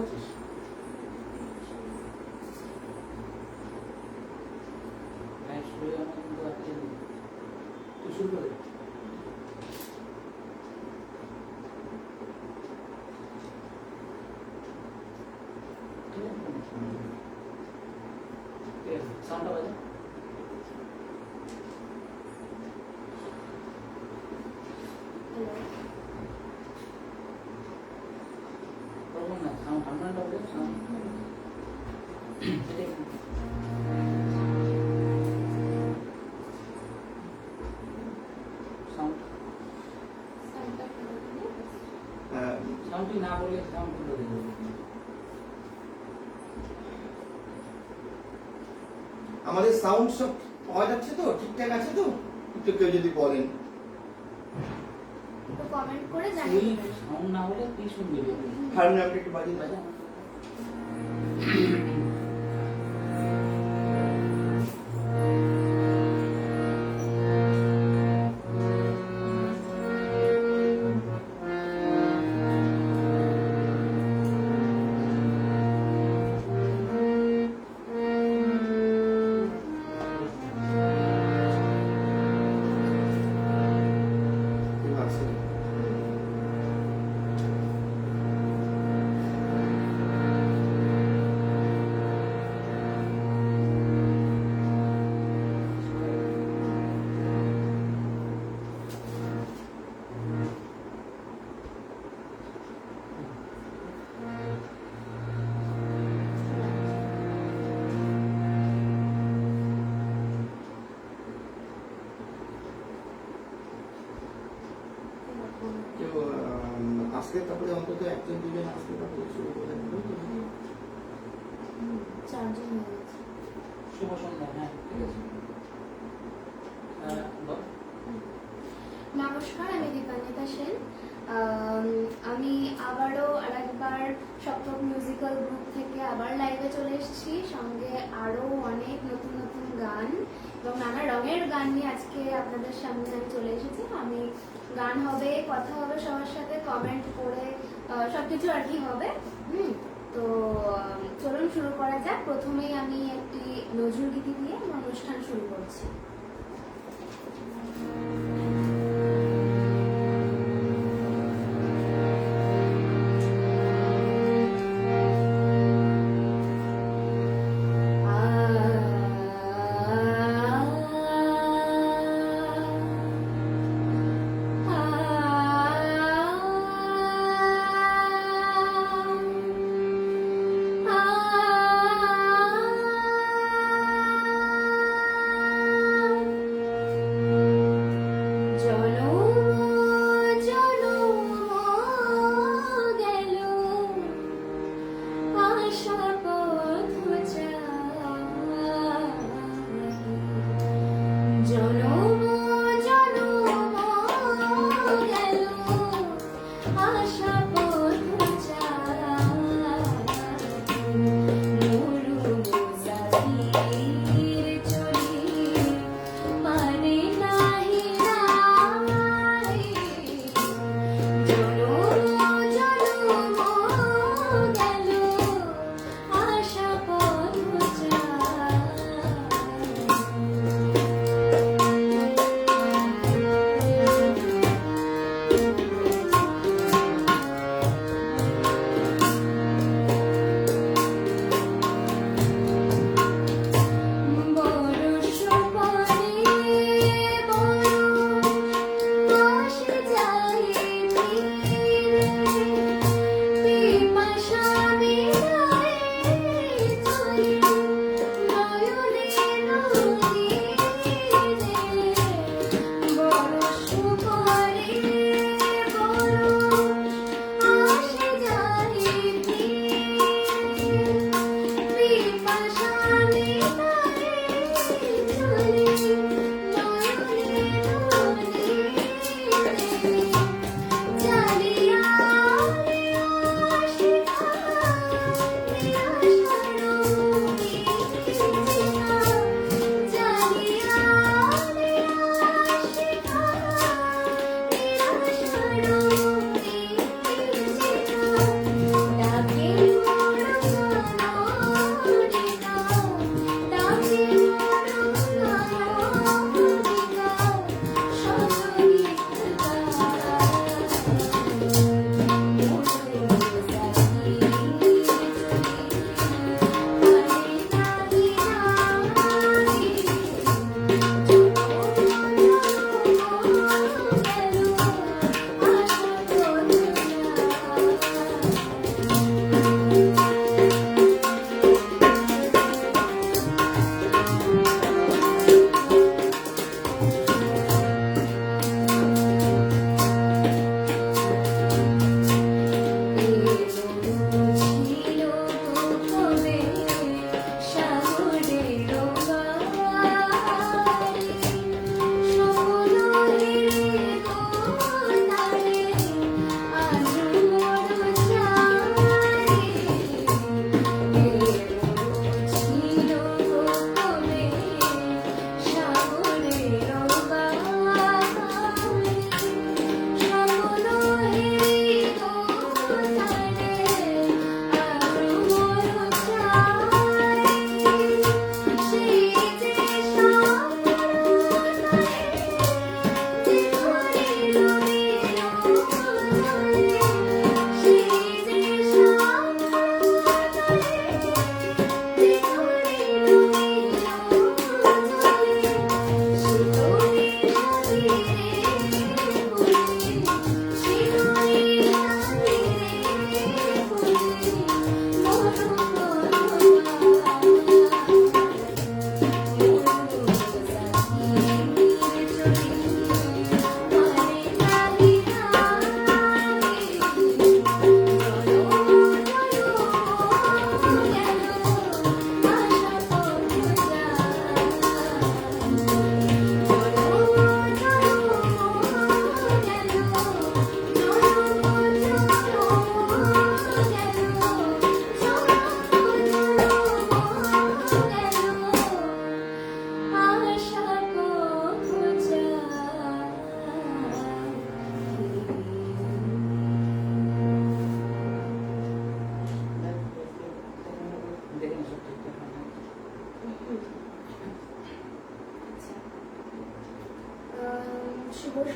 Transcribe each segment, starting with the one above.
আছিস? হ্যাঁ, শুরু আমার কিন্তু আজকে তুই শুরু করে। সাউন্ডটা বাজে। না সাউন্ড আপনারটা বলে সাউন্ড সাউন্ডটি না বলে সাউন্ড করে দেবো। আমাদের সাউন্ড সব পাওয়া যাচ্ছে তো, ঠিকঠাক আছে তো? একটু কেউ যদি বলেন তো কমেন্ট করে জানিয়ে সাউন্ড না হলে কি শুনবি? হারমোনিয়ামটা একটু বাজিয়ে বাজা। কেউ আসলে তারপরে অন্তত একজন দুজন আসলে তারপরে শুরু করে চারজন হয়ে গেছে। শুভ সন্ধ্যা। হ্যাঁ, ঠিক আছে। বল। নমস্কার, আমি দীপান্বিতা সেন। আমি আবারও আরেকবার সপ্তক মিউজিক্যাল গ্রুপ থেকে আবার লাইভে চলে এসেছি, সঙ্গে আরও অনেক নতুন নতুন গান এবং নানা রঙের গান নিয়ে আজকে আপনাদের সামনে আমি চলে এসেছি। আমি গান হবে, কথা হবে, সবার সাথে কমেন্ট করে সবকিছু আর কি হবে। তো চলুন শুরু করা যাক। প্রথমেই আমি একটি নজরুল গীতি দিয়ে আমার অনুষ্ঠান শুরু করছি।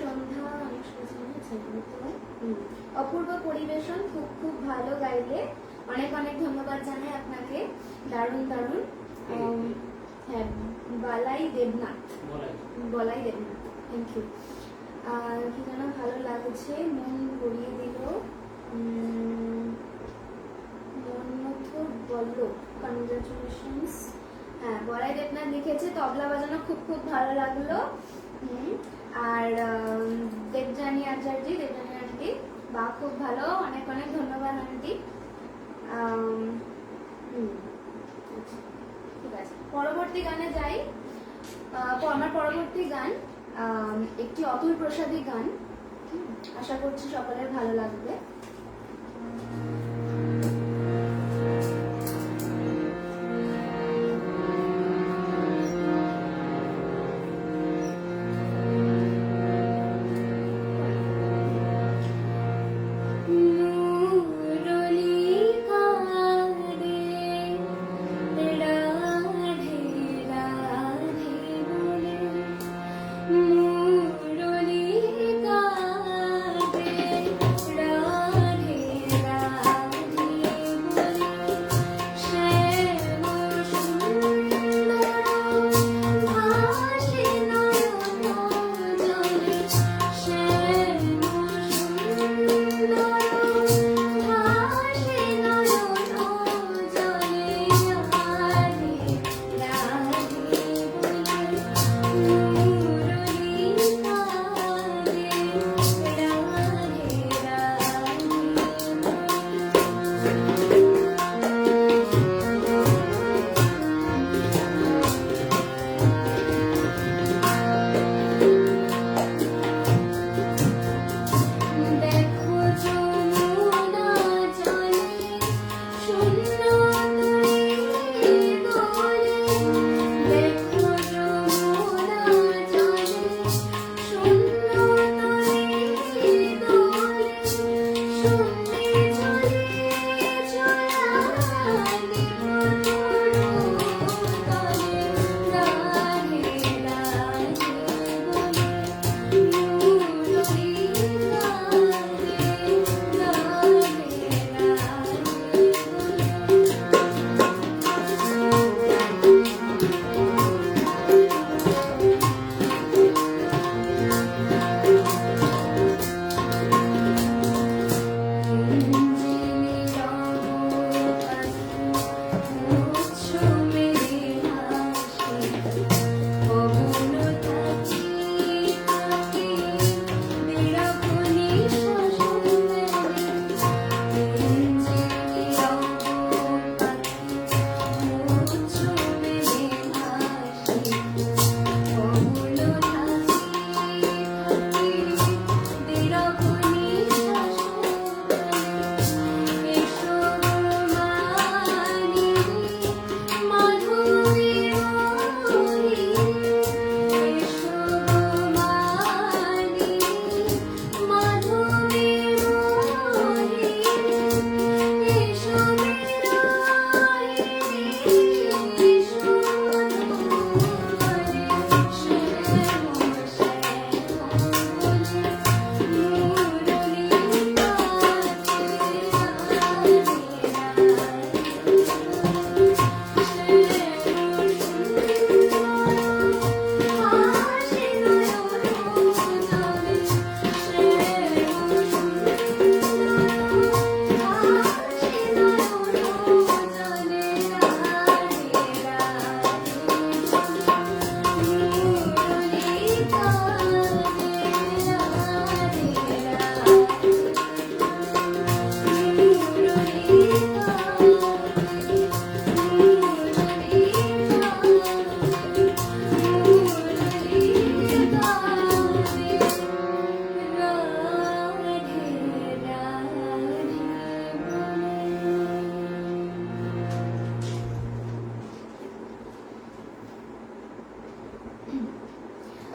সন্ধ্যা অনেক অপূর্ব পরিবেশন, খুব খুব ভালো গাইলে, অনেক অনেক ধন্যবাদ জানাই আপনাকে, দারুণ দারুণ। হ্যাঁ, বলাই দেবনাথ, থ্যাংক ইউ। আর কি যেন ভালো লাগছে, মন ভরিয়ে দিল, মন্মথ বলল কনগ্রাচুলেশনস। হ্যাঁ, বলাই দেবনাথ লিখেছে তবলা বাজানো খুব খুব ভালো লাগলো। আর দেবযানী আচার্য, দেবযানী আন্টি, বা খুব ভালো, অনেক অনেক ধন্যবাদ আন্টি। ঠিক আছে, পরবর্তী গানে যাই। আমার পরবর্তী গান একটি অতুল প্রসাদী গান, আশা করছি সকলের ভালো লাগবে।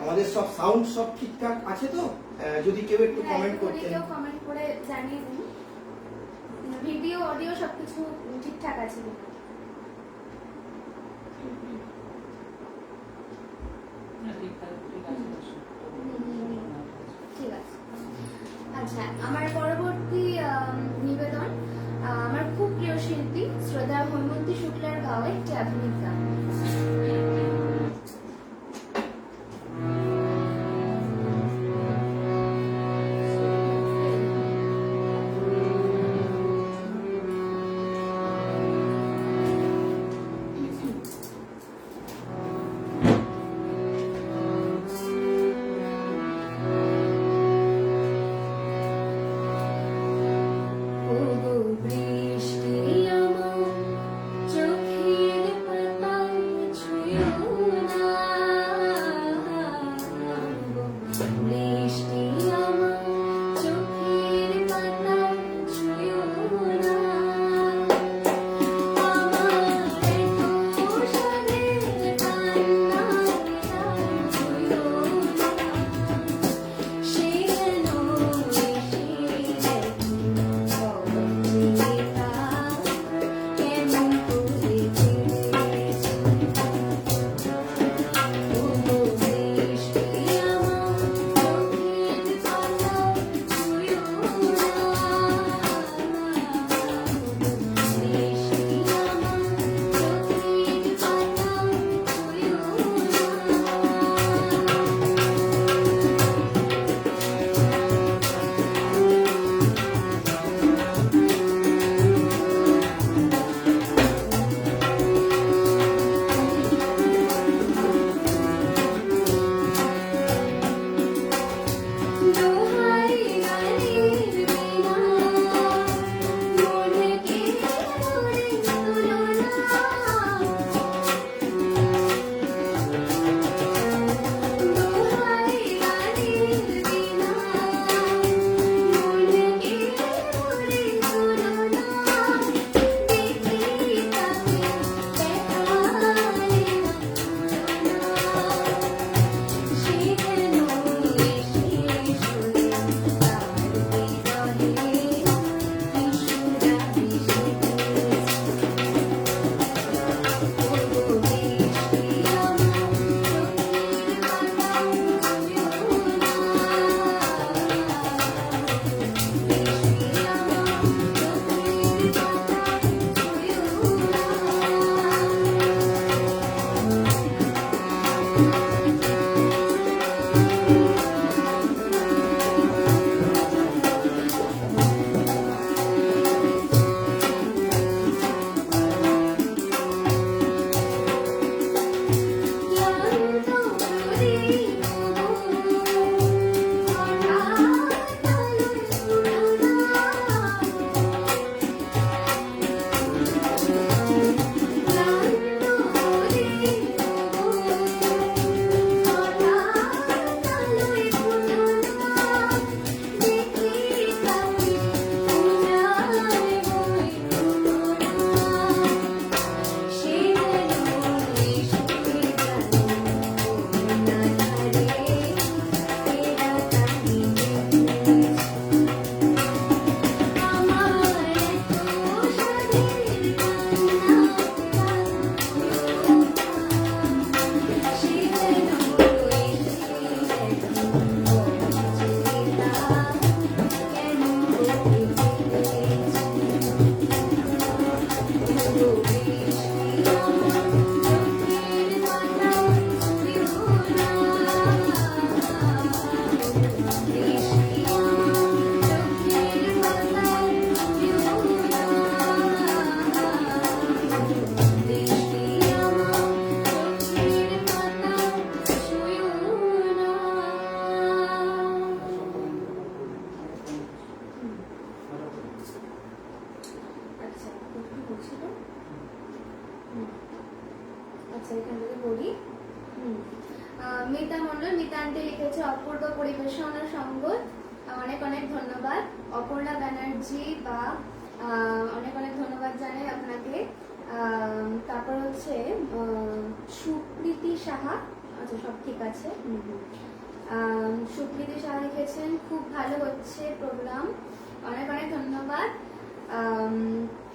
আমাদের সব সাউন্ড সব ঠিকঠাক আছে তো? যদি কেউ একটু কমেন্ট করতেন, কেউ কমেন্ট করে জানিয়ে দিন ভিডিও অডিও সবকিছু ঠিকঠাক আছে। ঠিক আছে। আচ্ছা, আমার পরবর্তী নিবেদন আমার খুব প্রিয় শিল্পী শ্রদ্ধা হৈমন্তী শুক্লার গাওয়া একটি আধুনিক গান। আচ্ছা, এখান থেকে বলি। মিতা মণ্ডল, মিতা আন্টি লিখেছে অপূর্ব পরিবেশন ও সঙ্গত, অনেক অনেক ধন্যবাদ। অপর্ণা ব্যানার্জি বা অনেক অনেক ধন্যবাদ জানাই আপনাকে। তারপর হচ্ছে সুপ্রীতি সাহা, আচ্ছা সব ঠিক আছে। সুপ্রীতি সাহা লিখেছেন খুব ভালো হচ্ছে প্রোগ্রাম, অনেক অনেক ধন্যবাদ।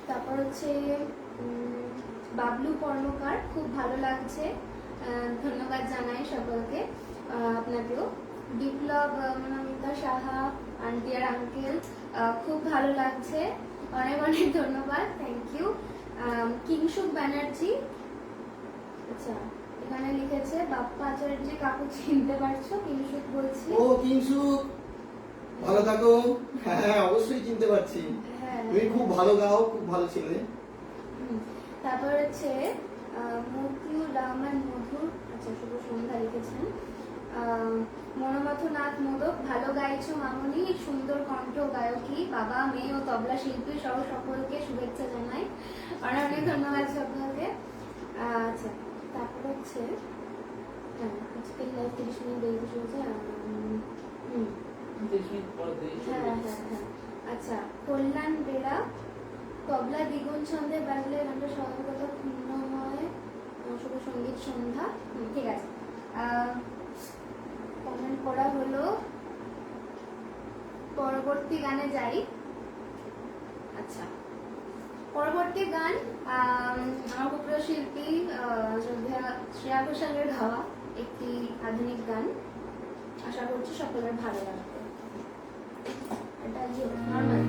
তারপর হচ্ছে বাবলু কর্মকার, খুব ভালো লাগছে, ধন্যবাদ জানাই সকলকে, আপনাকেও। বিপ্লব মনোমিতা সাহা আন্টি আর আঙ্কেল, খুব ভালো লাগছে, অনেক অনেক ধন্যবাদ, থ্যাংক ইউ। কিংশুক ব্যানার্জি, আচ্ছা এখানে লিখেছে বাপ্পা আচার্য, কাকু চিনতে পারছো? কিংশুক বলছি। ও কিংশুক, ভালো থাকো। হ্যাঁ হ্যাঁ, অবশ্যই চিনতে পারছি। হ্যাঁ, তুমি খুব ভালো গাও, খুব ভালো ছেলে। তারপর হচ্ছে মতিউর রহমান মধুর, আচ্ছা শুভ সন্ধ্যা লিখেছেন। মনোমথনাথ মোদক, ভালো গাইছো মামনি, সুন্দর কণ্ঠ, গায়কী, বাবা মেয়ে ও তবলা শিল্পী সহ সকলকে শুভেচ্ছা জানাই, অনেক অনেক ধন্যবাদ সকলকে। আচ্ছা তারপর হচ্ছে আজকের লাইভ 30 মিনিট দেরি চলছে। 30 মিনিট পর দিয়ে হ্যাঁ হ্যাঁ হ্যাঁ, আচ্ছা কল্যাণ বেড়া, তবলা দ্বিগুণ ছন্দে বাজলে গানটা সর্বদা ক্ষুণ্ণ হয়, শুভ সঙ্গীত সন্ধ্যা। ঠিক আছে, কমেন্ট করা হলো, পরবর্তী গানে যাই। আচ্ছা পরবর্তী গান আমার প্রিয় শিল্পী শ্রেয়া ঘোষালের গাওয়া একটি আধুনিক গান, আশা করছি সকলের ভালো লাগবে। এটা নর্মাল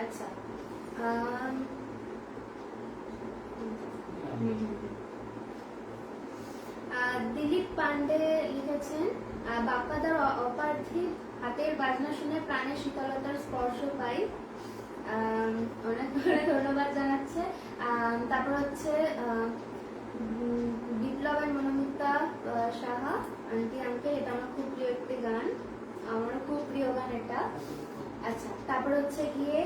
আচ্ছা দিলীপ পান্ডে লিখেছেন বাপ্পাদার অপার্থিব হাতের বাজনা শুনে প্রাণে শীতলতার স্পর্শ পাই। অনেক ধন্যবাদ জানাচ্ছে। তারপর হচ্ছে বিপ্লবের মনোমিতা সাহা আন্টি আঙ্কেল, এটা আমার খুব প্রিয় একটি গান, আমারও খুব প্রিয় গান এটা। আচ্ছা তারপর হচ্ছে গিয়ে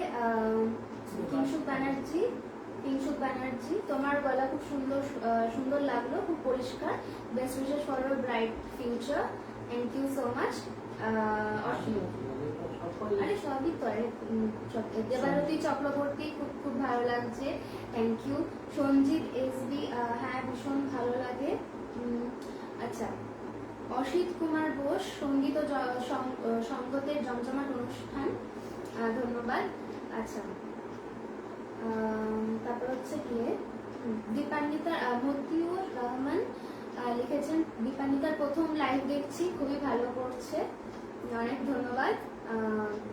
কিংশুক ব্যানার্জি, তোমার গলা খুব সুন্দর লাগলো, খুব পরিষ্কার, best wishes for your bright future, thank you so much. আরে সবই তো, আরে দেবারতী চক্রবর্তী, খুব ভালো লাগছে, থ্যাংক ইউ। সঞ্জিত এসবি, হ্যাঁ ভীষণ ভালো লাগে। আচ্ছা অসিত কুমার বোস, সঙ্গীত ও সঙ্গতের জমজমাট অনুষ্ঠান, ধন্যবাদ। আচ্ছা তারপর হচ্ছে গিয়ে দীপান্বিতা মতিউর রহমান লিখেছেন, দীপান্বিতার প্রথম লাইভ দেখছি, খুবই ভালো করছে, অনেক ধন্যবাদ।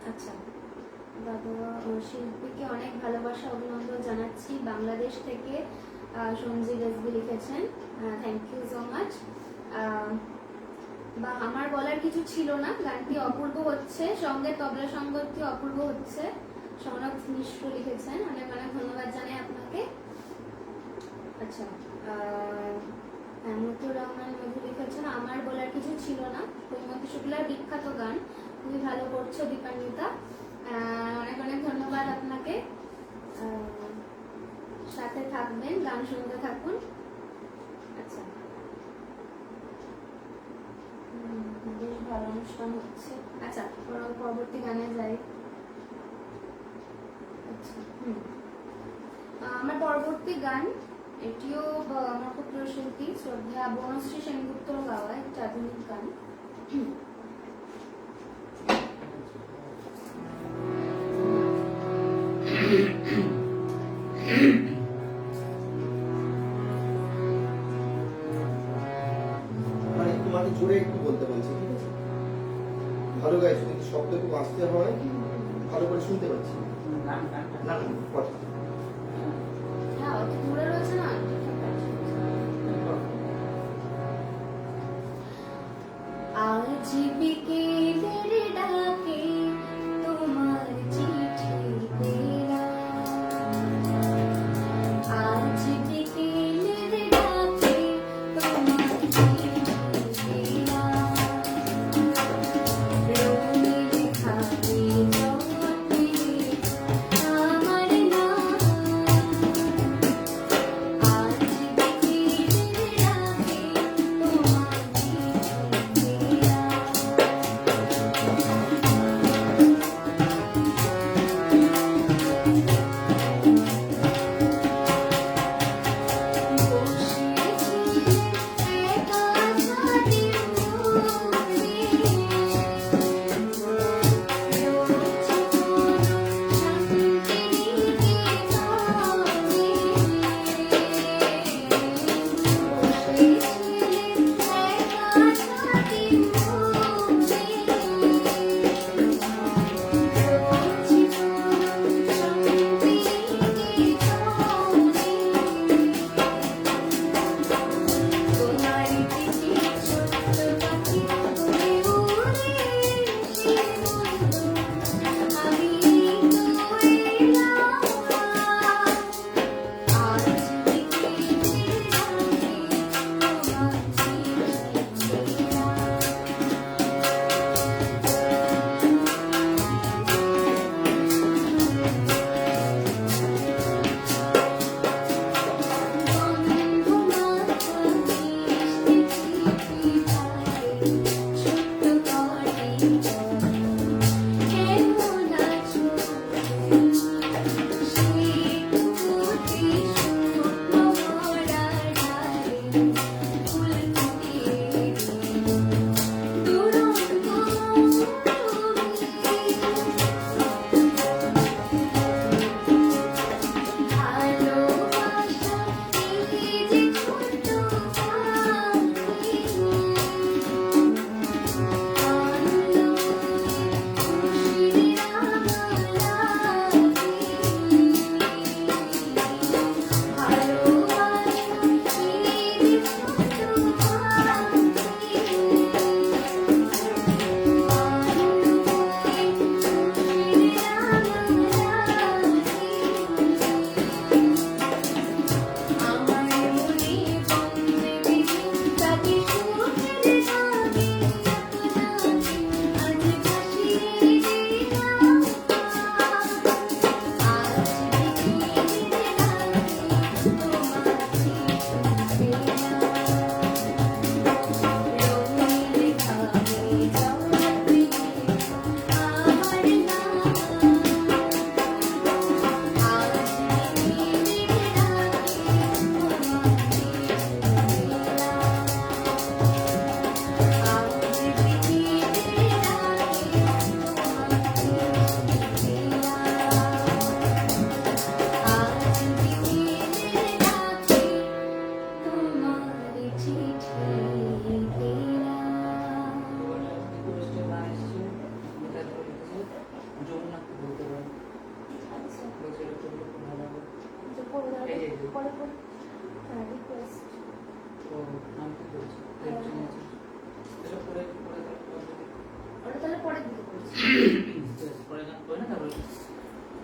আচ্ছা বাবা শিল্পীকে অনেক ভালোবাসা অভিনন্দন জানাচ্ছি বাংলাদেশ থেকে, সঞ্জিত এসবি লিখেছেন, থ্যাংক ইউ সো মাচ। বা আমার বলার কিছু ছিল না, গানটি অপূর্ব হচ্ছে, সঙ্গে তবলা সঙ্গতি অপূর্ব হচ্ছে, সনক মিশ্র লিখেছেন, অনেক অনেক ধন্যবাদ জানাই আপনাকে। আচ্ছা মতিউর রহমান মধু লিখেছেন, আমার বলার কিছু ছিল না, হৈমন্তী শুক্লার বিখ্যাত গান খুবই ভালো করছো দীপান্বিতা, অনেক অনেক ধন্যবাদ আপনাকে। সাথে থাকবেন, গান শুনতে থাকুন। আচ্ছা, বেশ ভালো অনুষ্ঠান হচ্ছে। আচ্ছা, পরবর্তী গানে যাই। আচ্ছা, আমার পরবর্তী গান, এটিও আমার খুব প্রিয় শিল্পী শ্রদ্ধা বনশ্রী সেনগুপ্তর গাওয়া একটা আধুনিক গান। মানে তোমাকে জোরে একটু বলতে বলছি, ঠিক আছে? ভালো গাইছো কিন্তু শব্দ একটু আসতে হয়, ভালো করে শুনতে পাচ্ছি না। গান গানটা না না, কথা হ্যাঁ, অত দূরে রয়েছে না, ঠিক আছে। আজ বিকেলের ডাকে তোমার চিঠি পেলাম, আজ বিকেলের ডাকে তোমার চিঠি পেলাম, রঙিন খাবে জগতে আমার নাম, আজ বিকেলের ডাকে তোমার চিঠি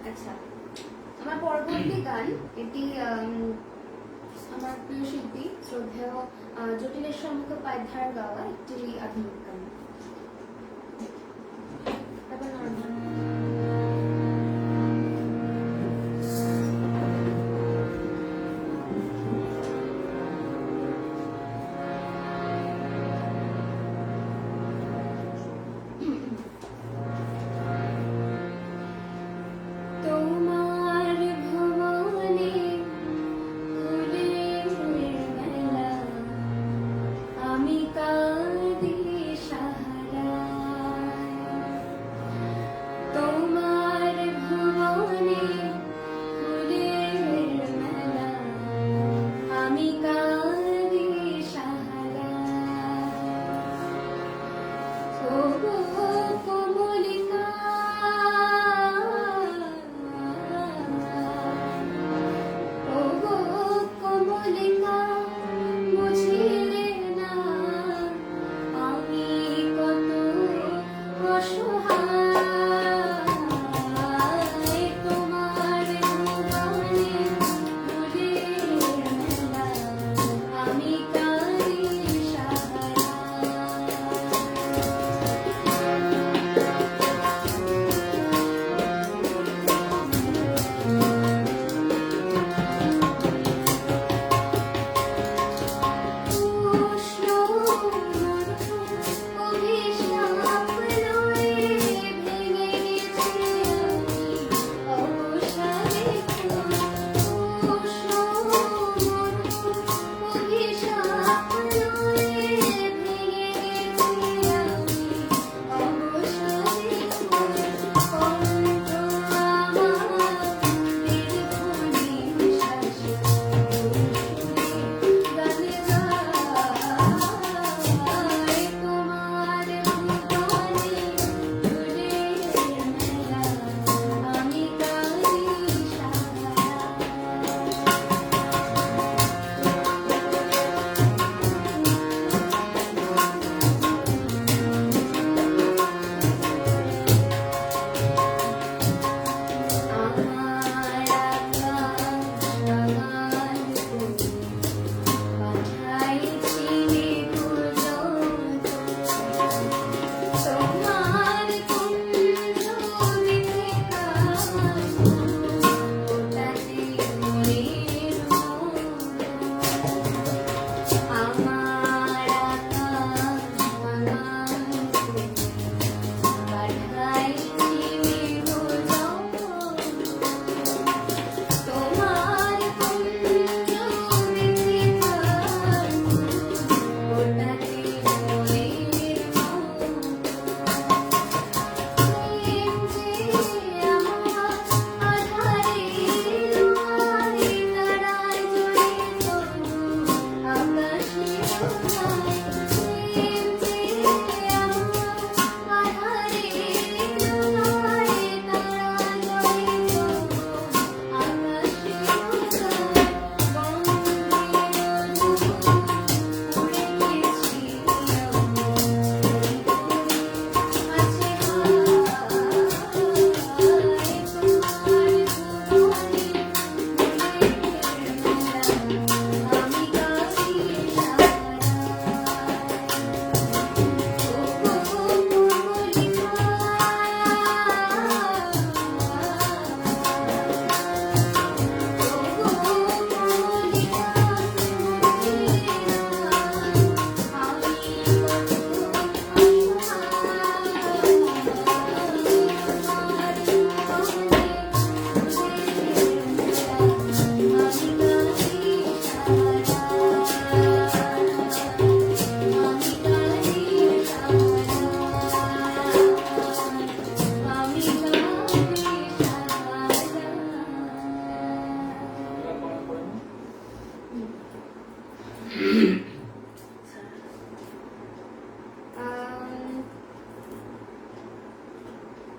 আচ্ছা, আমার পরবর্তী গান, এটি আমার প্রিয় শিল্পী শ্রদ্ধেয় জটিলেশ্বর মুখোপাধ্যায়ের গাওয়া একটি আধুনিক গান।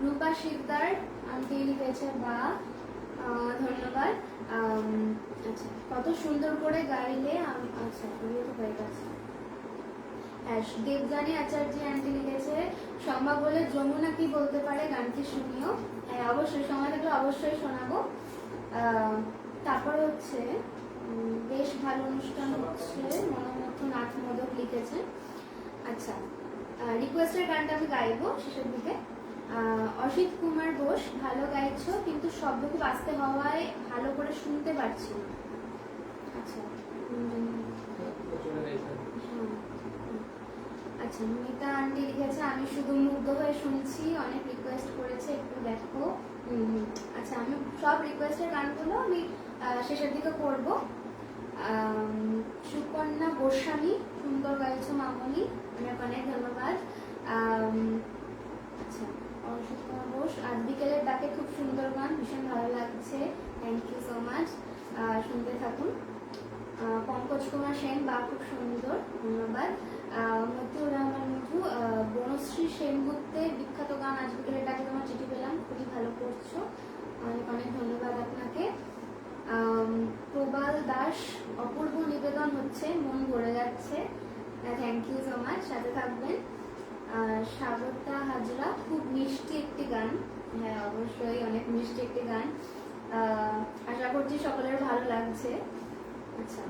রূপা শিকদার আন্টি লিখেছে বা ধন্যবাদ। আচ্ছা, কত সুন্দর করে গাইলে। আচ্ছা, আমি তো হয়ে গেছে। হ্যাঁ, দেবযানী আচার্য আন্টি লিখেছে সম্ভব হলে যমুনা কি বলতে পারে গানটি শুনিও। হ্যাঁ, অবশ্যই সময় থাকলে অবশ্যই শোনাবো। তারপর হচ্ছে বেশ ভালো অনুষ্ঠান হচ্ছে, মনোমুগ্ধ নাথ মোদক লিখেছে। আচ্ছা, রিকোয়েস্টের গানটা আমি গাইবো শেষের দিকে। অসিত কুমার ঘোষ, ভালো গাইছো কিন্তু শব্দ খুব আস্তে হওয়ায় ভালো করে শুনতে পারছি না। আচ্ছা, আচ্ছা, মিতা আন্টি লিখেছে আমি শুধু মুগ্ধ হয়ে শুনছি, অনেক রিকোয়েস্ট করেছে একটু দেখো। আচ্ছা, আমি সব রিকোয়েস্টের গানগুলো আমি শেষের দিকে করবো। সুকন্যা গোস্বামী, সুন্দর গাইছো মামনি, অনেক অনেক ধন্যবাদ। আচ্ছা, অসিত কুমার ঘোষ, আজ বিকেলের ডাকে খুব সুন্দর গান, ভীষণ ভালো লাগছে, থ্যাংক ইউ সো মাচ, শুনতে থাকুন। পঙ্কজ কুমার সেন, বা খুব সুন্দর, ধন্যবাদ। মতিউর রহমান মধু, বনশ্রী সেনগুপ্তের বিখ্যাত গান আজ বিকেলের ডাকে তোমার চিঠি পেলাম, খুবই ভালো করছো, অনেক অনেক ধন্যবাদ আপনাকে। প্রবাল দাস, অপূর্ব নিবেদন হচ্ছে, মন ভরে যাচ্ছে, থ্যাংক ইউ সো মাচ, সাথে থাকবেন। স্বাগতা হাজরা, খুব মিষ্টি একটি গান, হ্যাঁ অবশ্যই অনেক মিষ্টি একটি গান, আশা করছি সকলের ভালো লাগছে। আচ্ছা,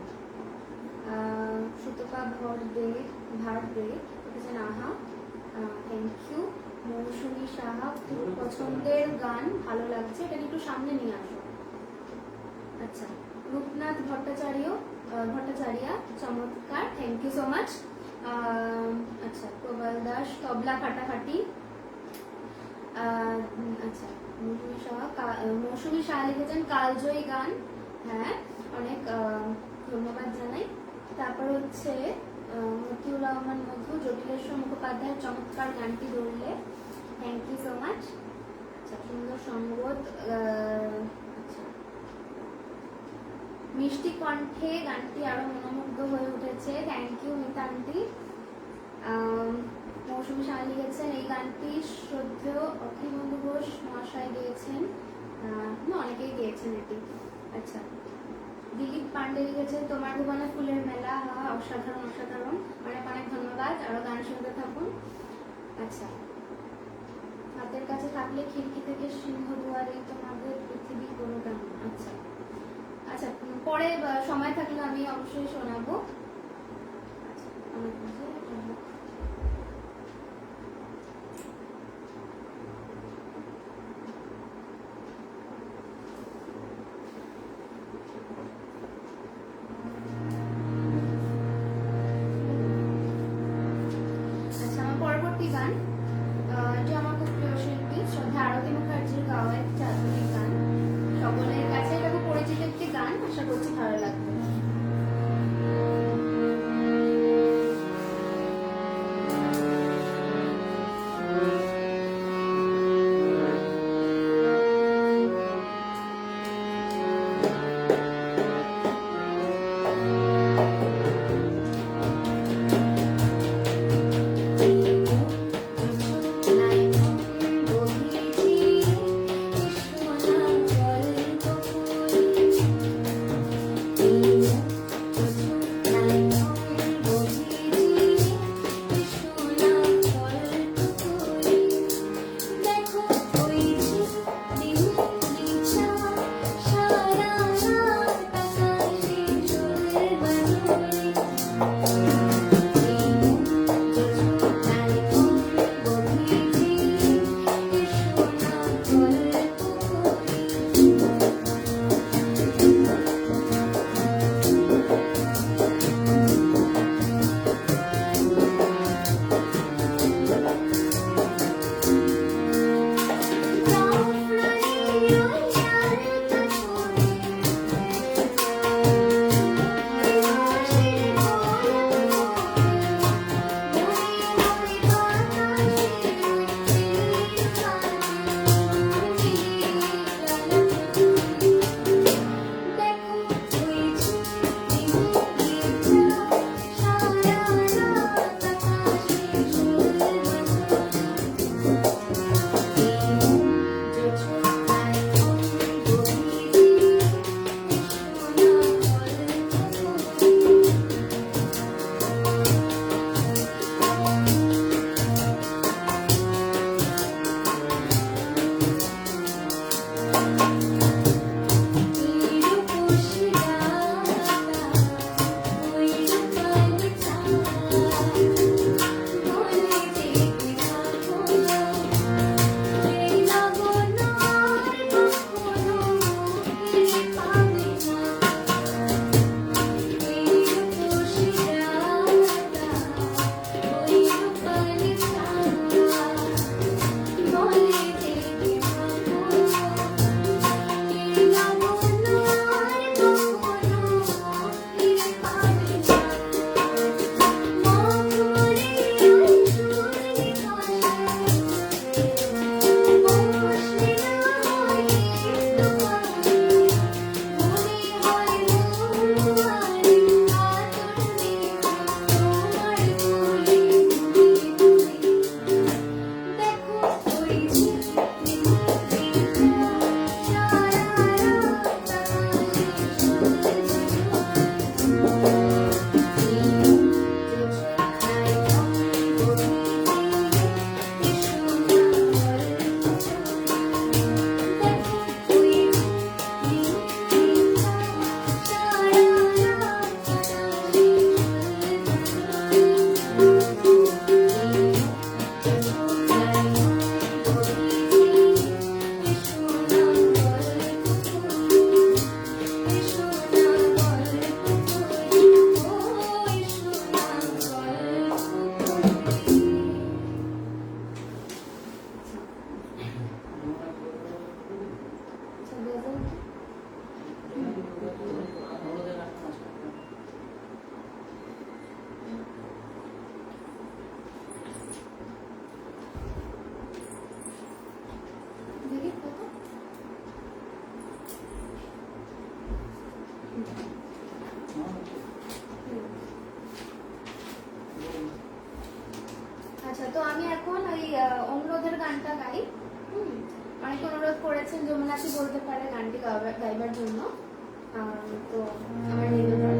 সুতপা ভারদে লিখেছেন আহা, থ্যাংক ইউ। মৌসুমী সাহা, খুব পছন্দের গান, ভালো লাগছে, এটা একটু সামনে নিয়ে আসো। আচ্ছা, রূপনাথ ভট্টাচার্য, চমৎকার, থ্যাংক ইউ সো মাচ। আচ্ছা, প্রবাল দাস, তবলা ফাটাফাটি। আচ্ছা, মৌসুমী শাহ লিখেছেন কালজয়ী গান, হ্যাঁ অনেক ধন্যবাদ জানাই। তারপর হচ্ছে মতিউর রহমান মধু, জটিলেশ্বর মুখোপাধ্যায়ের চমৎকার গানটি ধরলে, থ্যাংক ইউ সো মাচ। আচ্ছা, সুন্দর সংগত, আচ্ছা, মিষ্টি কণ্ঠে গানটি আরো মনোমুগ্ধ হয়ে উঠেছে, থ্যাংক ইউ মিতা আন্টি। মৌসুমী শাহ লিখেছেন এই গানটি শ্রদ্ধেয় অখিবন্ধু ঘোষ মহাশয় গেয়েছেন, অনেকেই গিয়েছেন এটি। আচ্ছা, দিলীপ পান্ডে লিখেছেন তোমার ভুবনে ফুলের মেলা, অসাধারণ অসাধারণ, অনেক অনেক ধন্যবাদ, আরো গান শুনতে থাকুন। আচ্ছা, হাতের কাছে থাকলে খিড়কি থেকে সিংহ দুয়ারে তোমাদের পৃথিবী কোনো গান। আচ্ছা, আচ্ছা, পরে সময় থাকলে আমি অবশ্যই শোনাবো। আচ্ছা, আশা করছি ভালো লাগবে। আচ্ছা, তো আমি এখন ওই অনুরোধের গানটা গাই। অনেকে অনুরোধ করেছেন যমুনাথি বলতে পারে গানটি গাইবার জন্য, তো আমার নিবেদন।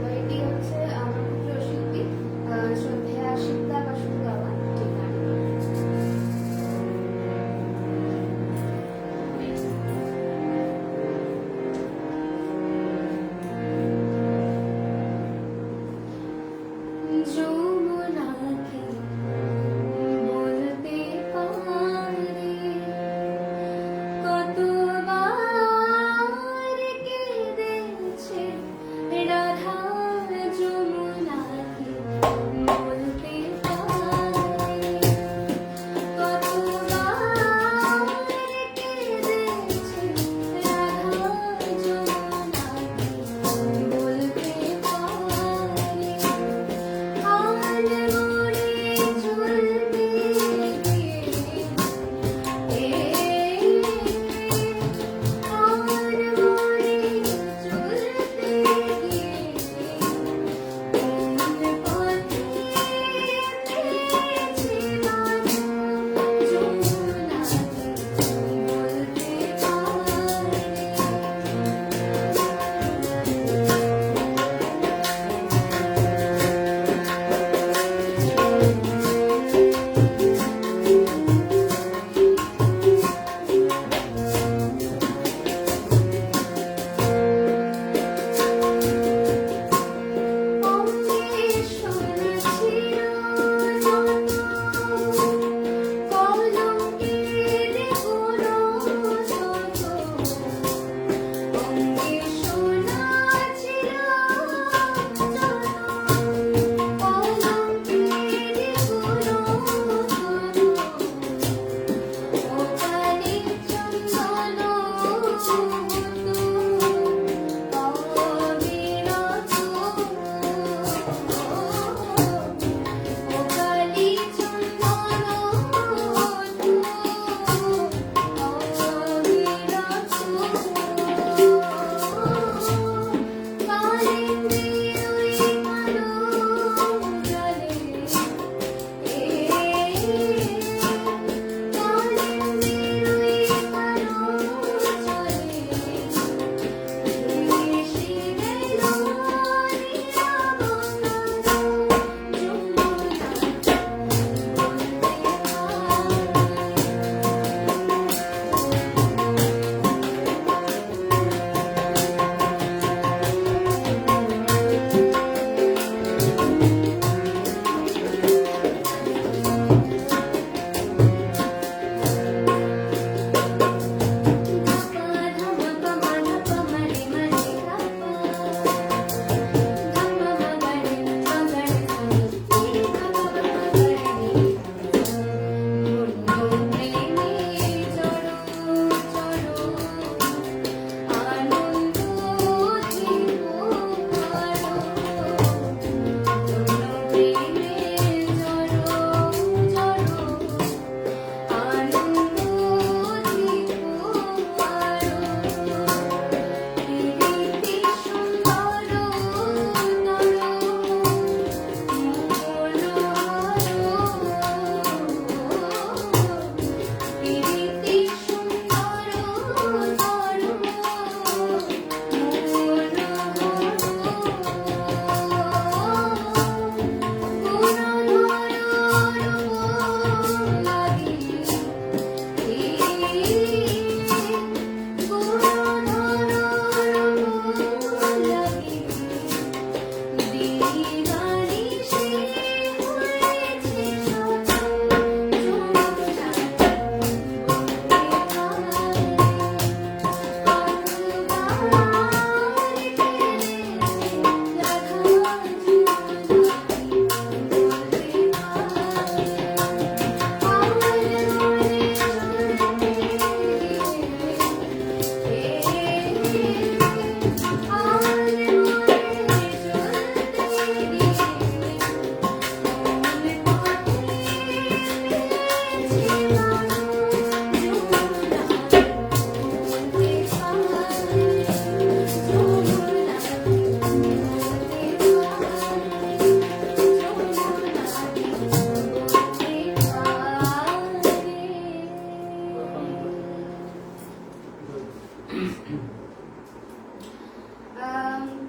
তো এটি হচ্ছে আমার প্রিয় শিল্পী শ্রদ্ধেয়া শিবদা বাসুর গাওয়া একটি গান। যমুনাকে বলতে পারে কতবার কেঁদেছে রাধা, যমুনাকে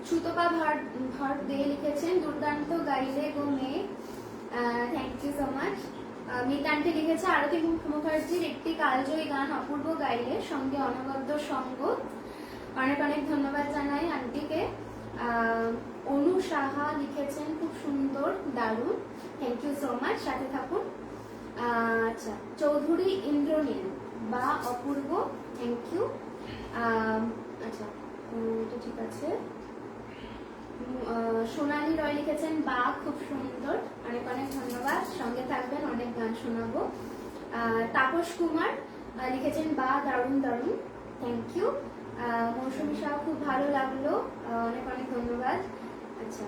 সুতপা ভট দে লিখেছেন দুর্দান্ত গাইলে গো মেয়ে, থ্যাংক ইউ সো মাচ। মিতান্টি লিখেছে আরতি মুখার্জির একটি কালজয়ী গান অপূর্ব গাইলে, সঙ্গে অনবদ্য সঙ্গ। অনেক অনেক ধন্যবাদ জানাই আন্টিকে। অনু সাহা লিখেছেন খুব সুন্দর, দারুণ, থ্যাংক ইউ সো মাচ, সাথে থাকুন। আচ্ছা, চৌধুরী ইন্দ্রনীল বা অপূর্ব, থ্যাংক ইউ। আচ্ছা, এটা ঠিক আছে। সোনালী রয় লিখেছেন বা খুব সুন্দর, অনেক অনেক ধন্যবাদ, সঙ্গে থাকবেন, অনেক গান শোনাবো। তাপস কুমার লিখেছেন বা দারুণ দারুণ, থ্যাংক ইউ। মৌসুমী সাহা খুব ভালো লাগলো, অনেক অনেক ধন্যবাদ। আচ্ছা,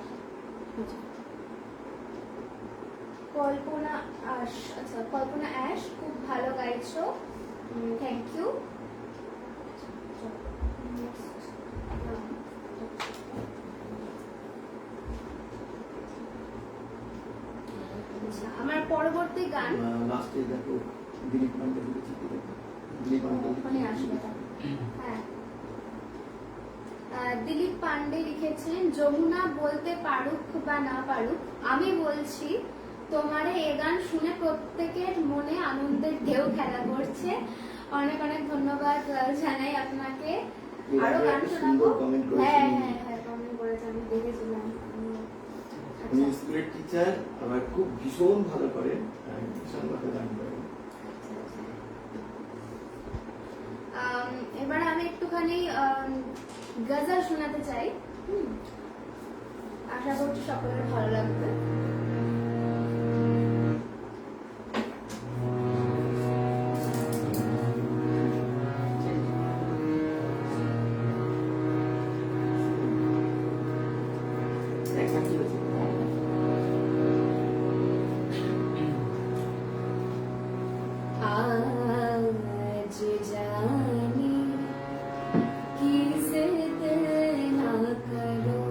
কল্পনা আশ, আচ্ছা কল্পনা অ্যাশ খুব ভালো গাইছো, থ্যাংক ইউ। আমার পরবর্তী গান লাস্টে দেখো দিলীপ পান্ডে লিখেছে, দিলীপ পান্ডে ওখানে আসবে। হ্যাঁ, দিলীপ পান্ডে লিখেছেন যমুনা বলতে পারুক বা না পারুক, আমি বলছি তোমারে এ গান শুনে প্রত্যেকের মনে আনন্দের ঢেউ খেলা করছে। অনেক অনেক ধন্যবাদ জানাই আপনাকে। আরো গান শোনাবো। হ্যাঁ হ্যাঁ হ্যাঁ, কমেন্ট করেছে, আমি দেখেছিলাম। উনি স্কুলের টিচার, আবার খুব ভীষণ ভালো করেন, ভীষণ ভালো গান করেন। এবার আমি একটুখানি গজল শোনাতে চাই, আশা করছি সকলের ভালো লাগবে। आज जानी किसे ना करो,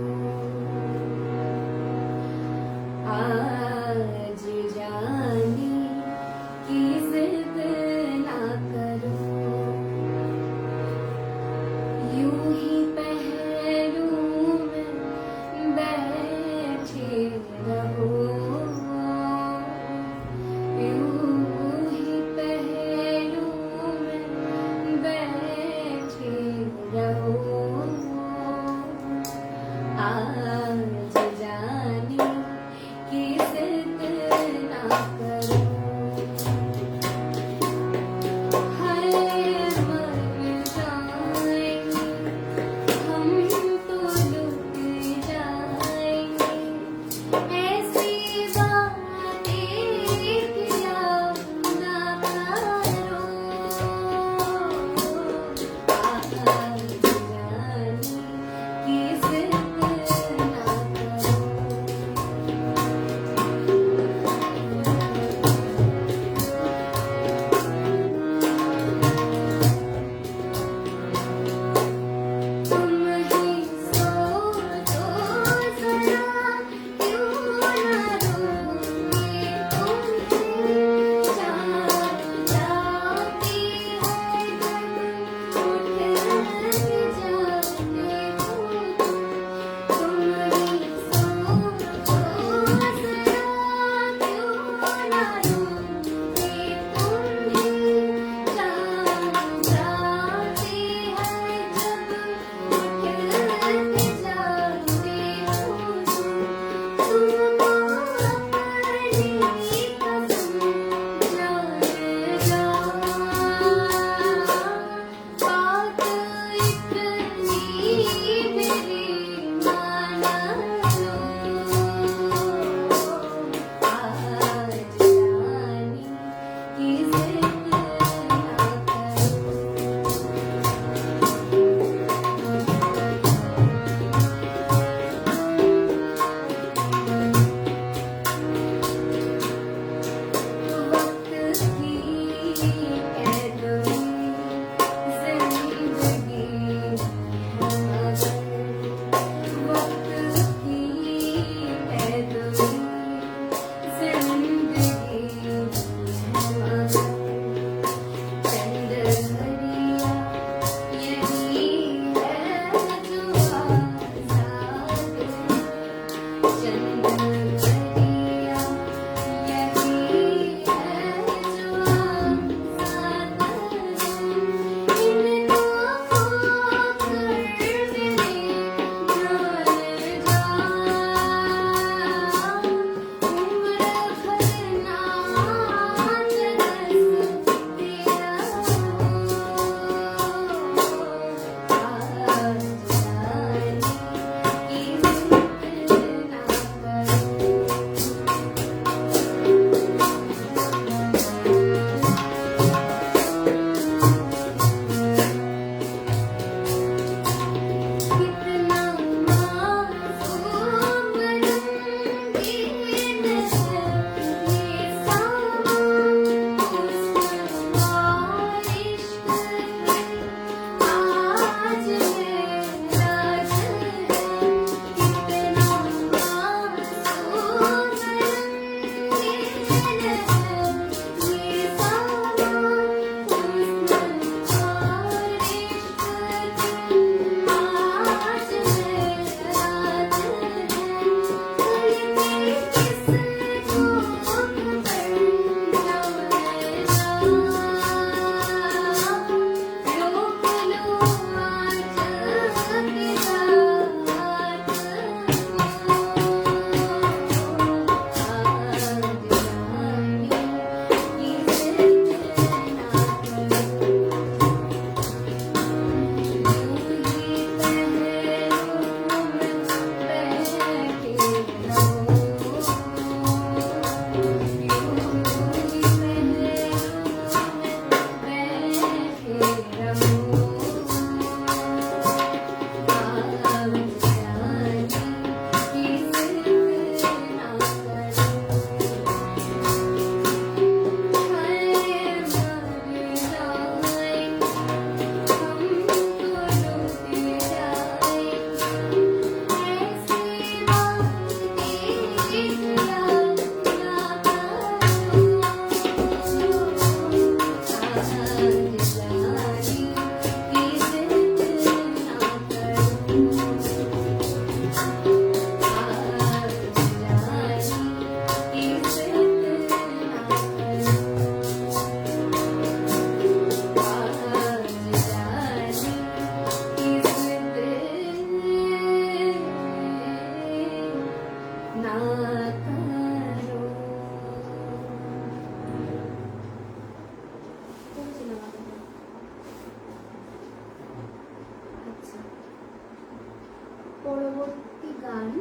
গান,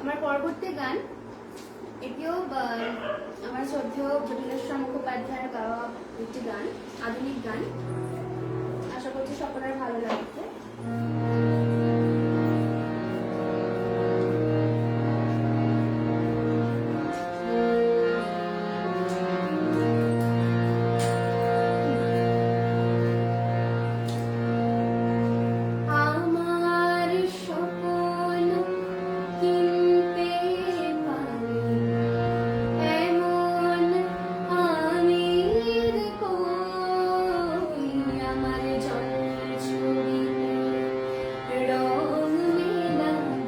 আমার পরবর্তী গান, এটিও আমার শ্রদ্ধেয় জটিলেশ্বর মুখোপাধ্যায়ের গাওয়া একটি গান, আধুনিক গান। আশা করছি সকলের ভালো লাগবে। আমার স্বপ্ন কিনতে পারি এমন আমির কই, আমার জলছবিতে রং মেলাবে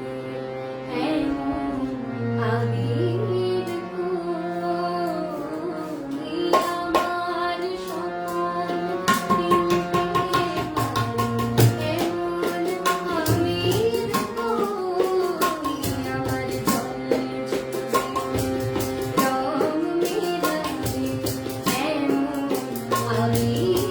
এমন আবির কই, আমার স্বপ্ন কিনতে পারি এমন আমির কই, আমার জলছবিতে রং মেলাবে এমন আবির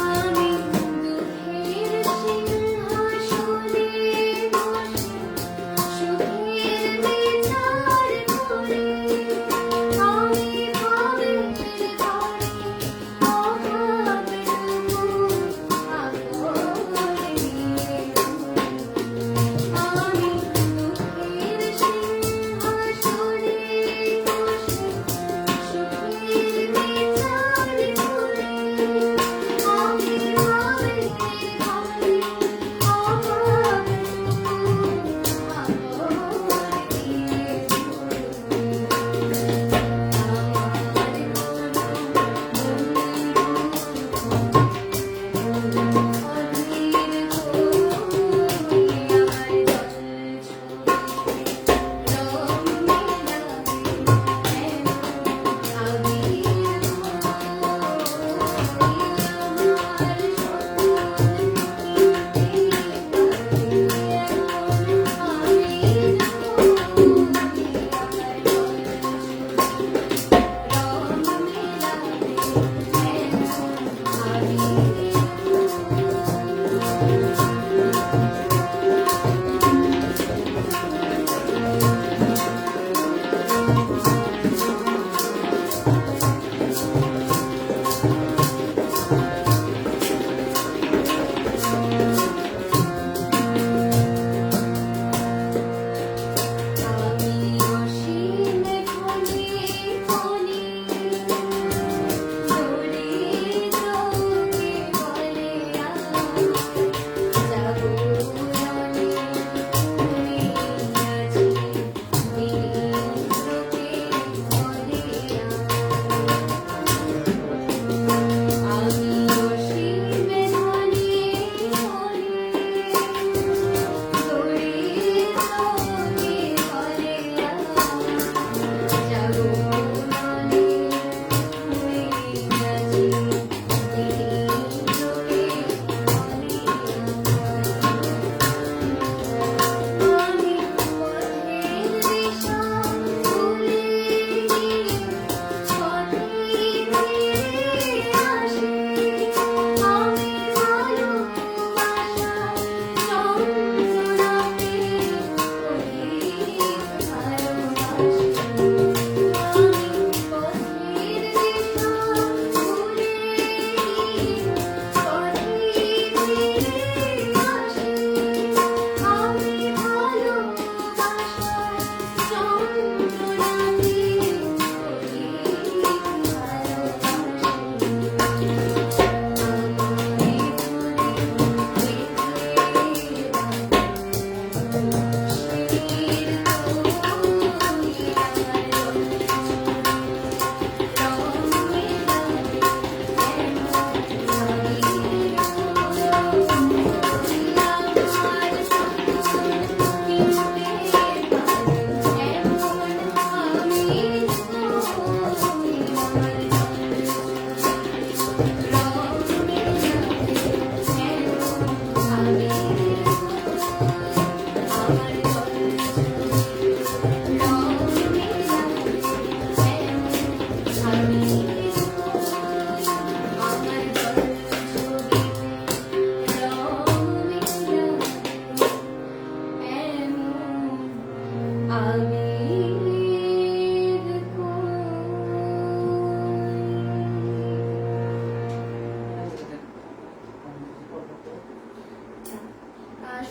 আমি দুঃখের সিংহাসনে বসে সুখের বিচার করে, আমি ভাবের ঘরে অভাবের আগলে নিয়ে, আমি দুঃখের সিংহাসনে বসে সুখের বিচার করে, আমি ভাবের ঘরে অভাবের আগলে নিয়ে, আমি অসীম খনি খনি দূরে তোকে বলে যাব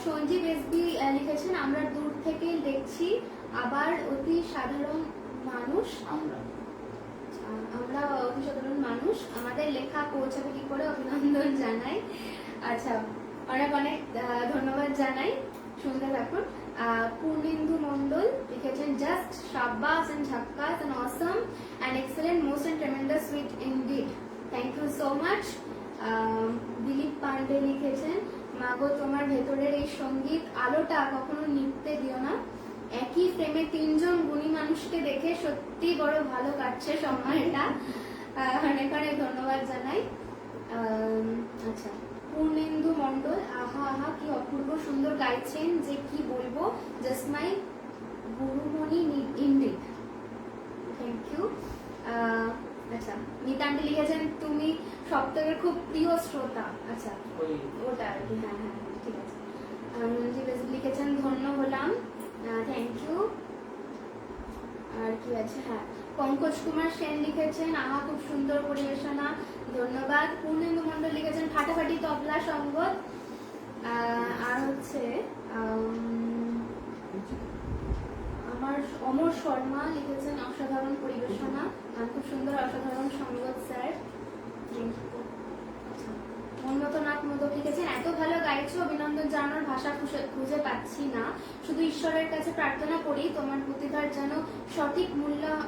সঞ্জীব এসবি লিখেছেন আমরা দূর থেকে দেখছি আবার অতি সাধারণ মানুষ আমরা আমরা অতি সাধারণ মানুষ আমাদের লেখা পৌঁছাবে কি করে অভিনন্দন জানাই। আচ্ছা অনেক অনেক ধন্যবাদ জানাই। শুনতে থাকুন। পূর্ণেন্দু মন্ডল লিখেছেন জাস্ট শাবাস এন্ড ঝাক্কাস and awesome and excellent most and tremendous sweet indeed, thank you so much. Dilip Pandey লিখেছেন মাগো তোমার ভেতরের এই সঙ্গীত আলোটা কখনো নিভতে দিও না, একই ফ্রেমে তিনজন গুণী মানুষকে দেখে সত্যি বড় ভালো কাটছে সময়টা, অনেক অনেক ধন্যবাদ জানাই। আচ্ছা পূর্ণেন্দু মন্ডল আহা আহা কি অপূর্ব সুন্দর গাইছেন যে কি বলবো, জাস্ট মাই গুরুমণি ইন্ডিড, থ্যাংক ইউ। আচ্ছা নিতান্তে লিখেছেন তুমি সপ্তাহের খুব প্রিয় শ্রোতা, আচ্ছা ওটা আর কি, হ্যাঁ হ্যাঁ ঠিক আছে। রঞ্জিত লিখেছেন ধন্য হলাম, থ্যাংক ইউ। আর কি আছে, হ্যাঁ পঙ্কজ কুমার সেন লিখেছেন আহা খুব সুন্দর পরিবেশনা, ধন্যবাদ। পূর্ণেন্দু মন্ডল লিখেছেন ফাটাফাটি তবলা সঙ্গত। আর হচ্ছে আমার অমর শর্মা লিখেছেন অসাধারণ পরিবেশনা, খুব সুন্দর অসাধারণ সঙ্গত স্যার, মন্মথনাথ মোদক লিখেছেন এত ভালো গাইছো, অভিনন্দন জানানোর ভাষা খুঁজে পাচ্ছি না, শুধু ঈশ্বরের কাছে প্রার্থনা করি তোমার প্রতিভার যেন সঠিক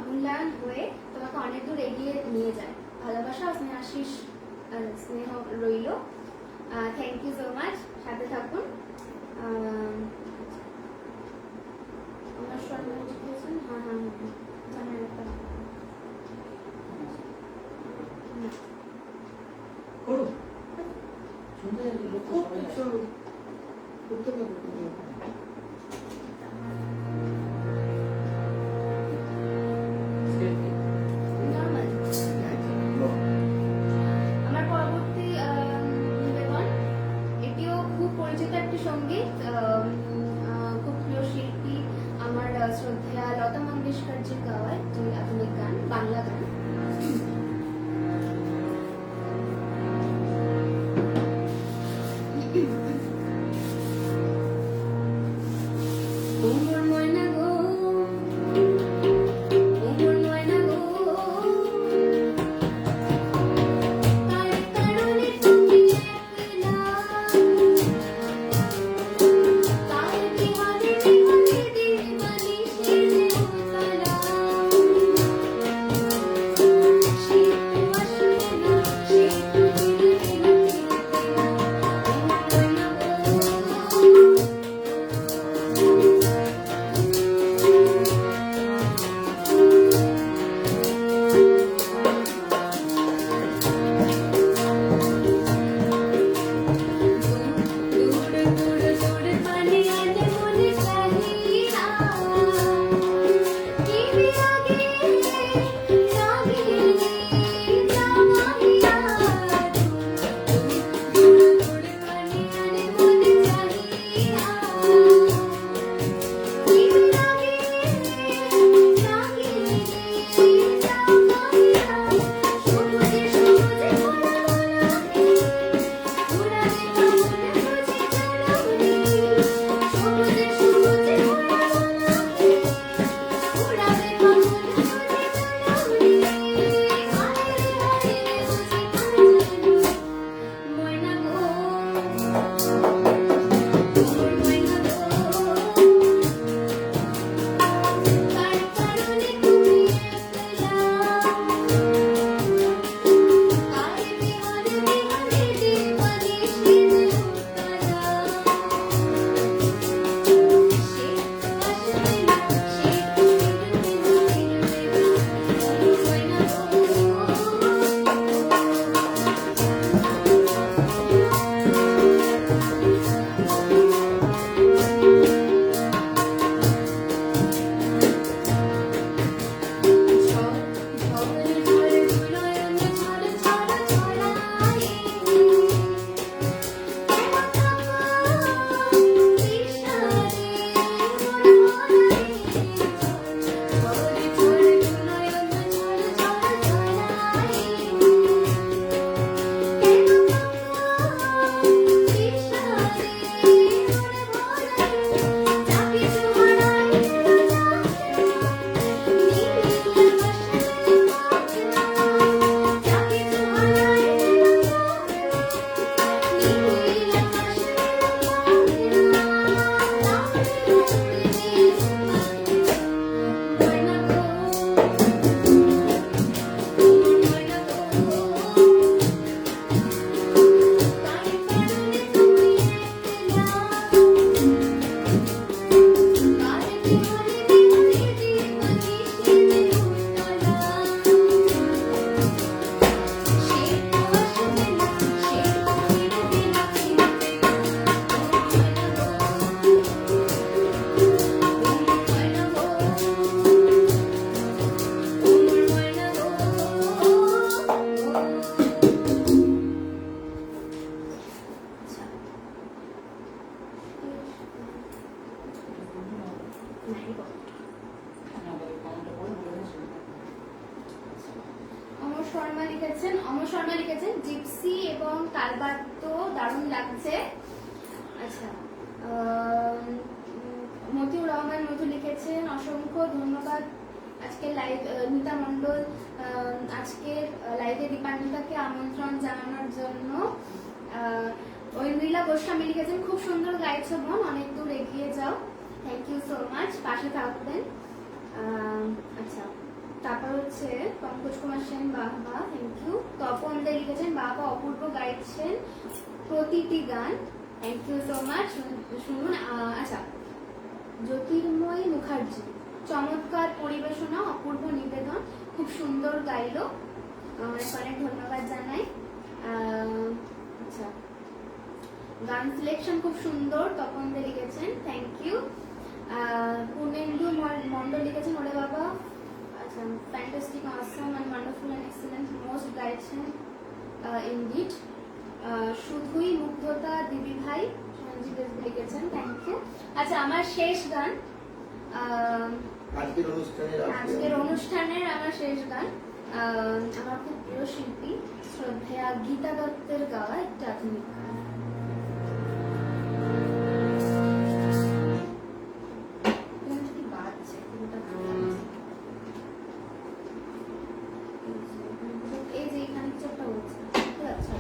মূল্যায়ন হয়ে তোমাকে অনেক দূর এগিয়ে নিয়ে যায়, ভালোবাসা ও স্নেহ রইল, থ্যাংক ইউ সো মাচ, সাথে থাকুন। আমার শর্মা লিখেছেন হ্যাঁ হ্যাঁ হ্যাঁ জানার একটা করো শুনতে লোক সবাই আসে। করতে পারবো নর্মাল। আমার পরবর্তী নিবেদন, এটিও খুব পরিচিত একটি সঙ্গীত, খুব প্রিয় শিল্পী আমার শ্রদ্ধেয়া লতা মঙ্গেশকরজির গাওয়া একটি আধুনিক গান, বাংলা গান। ওমর ময়না গো, ওমর ময়না গো, কার কারণে তুমি একলা, কার বিহারে বিহারে দিবানিশি উতলা, নাই গো। অমর শর্মা লিখেছেন জিপসি এবং তালবাদ্য দারুণ লাগছে। আচ্ছা, মতিউর রহমান মধু লিখেছেন অসংখ্য ধন্যবাদ আজকে লাইভ নীতা মণ্ডল আজকের লাইভে দীপান্বিতাকে আমন্ত্রণ জানানোর জন্য। ঐন্দ্রিলা গোস্বামী লিখেছেন খুব সুন্দর গাইছো বোন, অনেক দূর এগিয়ে যাও। থ্যাংক ইউ সো মাচ, পাশে থাকবেন। আচ্ছা, তারপর হচ্ছে পঙ্কজ কুমার সেন বাবা, থ্যাংক ইউ। তপন দে লিখেছেন বাবা অপূর্ব গাইছেন প্রতিটি গান, থ্যাংক ইউ সো মাচ। শুনুন। আচ্ছা, জ্যোতির্ময় মুখার্জি চমৎকার পরিবেশনা, অপূর্ব নিবেদন, খুব সুন্দর গাইলো, অনেক অনেক ধন্যবাদ জানাই। আচ্ছা, গান সিলেকশন খুব সুন্দর, তপন দে লিখেছেন, থ্যাংক ইউ। পূর্ণেন্দু মন্ডল লিখেছেন ওরে বাবা, আচ্ছা, fantastic, awesome and wonderful and excellent, most গাইছেন ইনডিড। শুধুই মুগ্ধতা দিদি ভাই সঞ্জীব লিখেছেন, থ্যাংক ইউ। আচ্ছা, আমার শেষ গান আজকের অনুষ্ঠানের আমার শেষ গান, আমার খুব প্রিয় শিল্পী শ্রদ্ধেয়া গীতা দত্তের গাওয়া একটা আধুনিক গান। এই যে এখানে কিছু একটা হচ্ছে, আচ্ছা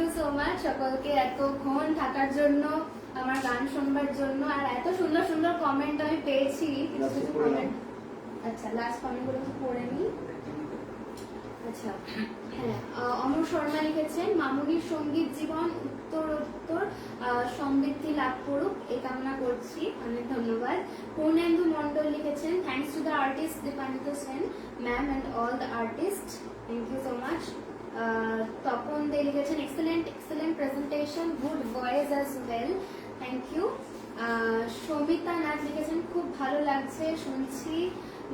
ইউ সো মাচ সকলকে এতক্ষণ থাকার জন্য, আমার গান শুনবার জন্য, আর এত সুন্দর সুন্দর কমেন্ট আমি পেয়েছি। কিছু কিছু কমেন্ট, আচ্ছা লাস্ট কমেন্টগুলো পড়ে নিই। আচ্ছা হ্যাঁ, অমর শর্মা লিখেছেন মামুনির সঙ্গীত জীবন উত্তরোত্তর সমৃদ্ধি লাভ করুক এই কামনা করছি, অনেক ধন্যবাদ। পূর্ণেন্দু মন্ডল লিখেছেন thanks to the artist Dipanwita Sen ma'am and all the artist, thank you so much. Tapan Dey লিখেছেন excellent presentation, good voice as well, thank you. Samita Nath লিখেছেন খুব ভালো লাগছে শুনছি।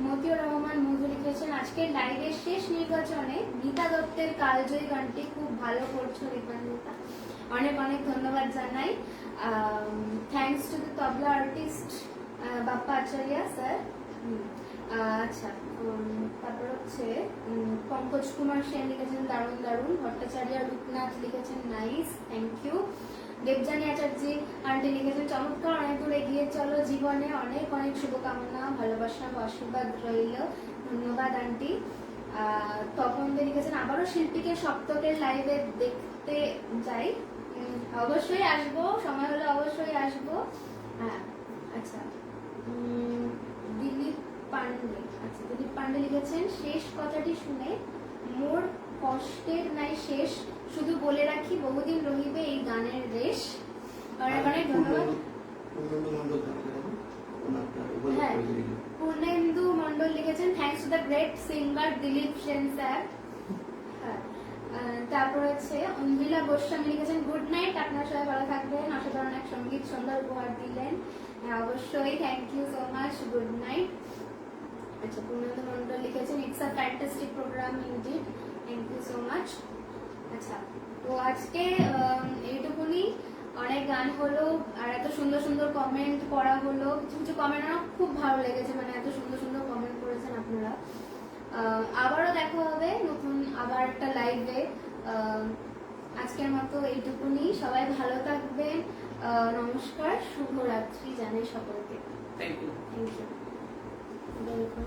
মতিউর রহমান মধু লিখেছেন আজকের লাইভের শেষ নির্বাচনে গীতা দত্তের কালজয়ী গানটি খুব ভালো করছো দীপান্বিতা, অনেক অনেক ধন্যবাদ জানাই। Thanks to the tabla artist Bappa Acharya sir. আচ্ছা তারপর হচ্ছে পঙ্কজ কুমার সেন লিখেছেন দারুণ দারুণ। ভট্টাচার্য রূপনাথ লিখেছেন nice, thank you. Debjani Acharjee aunty লিখেছেন চমৎকার, অনেক দূর এগিয়ে চলো জীবনে, অনেক অনেক শুভকামনা, ভালোবাসা ও আশীর্বাদ রইল, ধন্যবাদ আন্টি। তপন দে লিখেছেন আবারও শিল্পীকে সপ্তকের লাইভে দেখতে যাই, অবশ্যই আসবো, সময় হলে অবশ্যই আসবো। হ্যাঁ আচ্ছা দিলীপ পান্ডে লিখেছেন শেষ কথাটি শুনে মোর কষ্টের নাই শেষ, শুধু বলে রাখি বহুদিন রহিবে এই গানের রেশ, অনেক অনেক ধন্যবাদ। হ্যাঁ পূর্ণেন্দু মন্ডল লিখেছেন thanks to the great singer Dilip Sen sir. হ্যাঁ তারপর হচ্ছে অঞ্জিলা গোস্বামী লিখেছেন গুড নাইট, আপনারা সবাই ভালো থাকবেন, অসাধারণ এক সঙ্গীত সন্ধ্যা উপহার দিলেন, অবশ্যই thank you so much, good night. আচ্ছা পূর্ণেন্দু মন্ডল লিখেছেন it's a fantastic programme indeed, thank you so much. আচ্ছা তো আজকে এইটুকুনি, অনেক গান হলো আর এত সুন্দর সুন্দর কমেন্ট পড়া হলো, কিছু কিছু কমেন্ট আমার খুব ভালো লেগেছে, মানে এত সুন্দর সুন্দর কমেন্ট করেছেন আপনারা। আবারও দেখা হবে নতুন আবার একটা লাইভে। আজকের মতো এইটুকুনি, সবাই ভালো থাকবেন, নমস্কার, শুভরাত্রি জানাই সকলকে, thank you. Thank you, welcome.